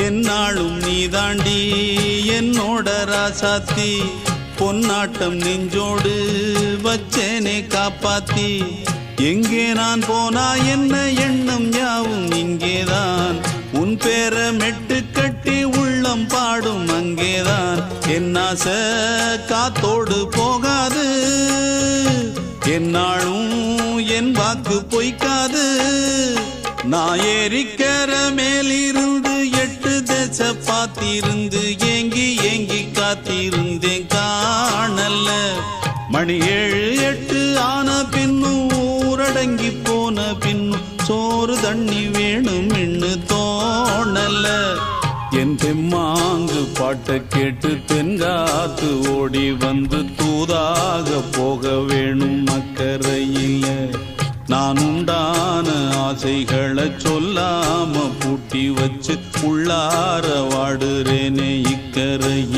என்னாலும் நீ தாண்டி என்னோட ராசாத்தி பொன்னாட்டம் நெஞ்சோடு வச்சேனே காப்பாத்தி எங்கே நான் போனா என்ன எண்ணம் யாவும் இங்கேதான் உன் பேர மெட்டு கட்டி உள்ளம் பாடும் அங்கேதான் என் ஆசை காத்தோடு போகாது என்னாலும் என் வாக்கு பொய்க்காது நான் ஏறிக்கர மேலிருந்து 8 தேச பார்த்திருந்து ஏங்கி ஏங்கி காத்திருந்தேன் காணல மணி 7 8 ஆன பின்னும் ஊரடங்கி போன பின்னும் சோறு தண்ணி வேணும் என்று தோணல என் தெம்மாங்கு பாட்டை கேட்டு தென்காத்து ஓடி வந்து தூதாக போக வேணும் அக்கறையில நான் உண்டான ஆசைகளை சொல்லாம பூட்டி வச்சு உள்ளார வாடுறேனே இக்கரையில்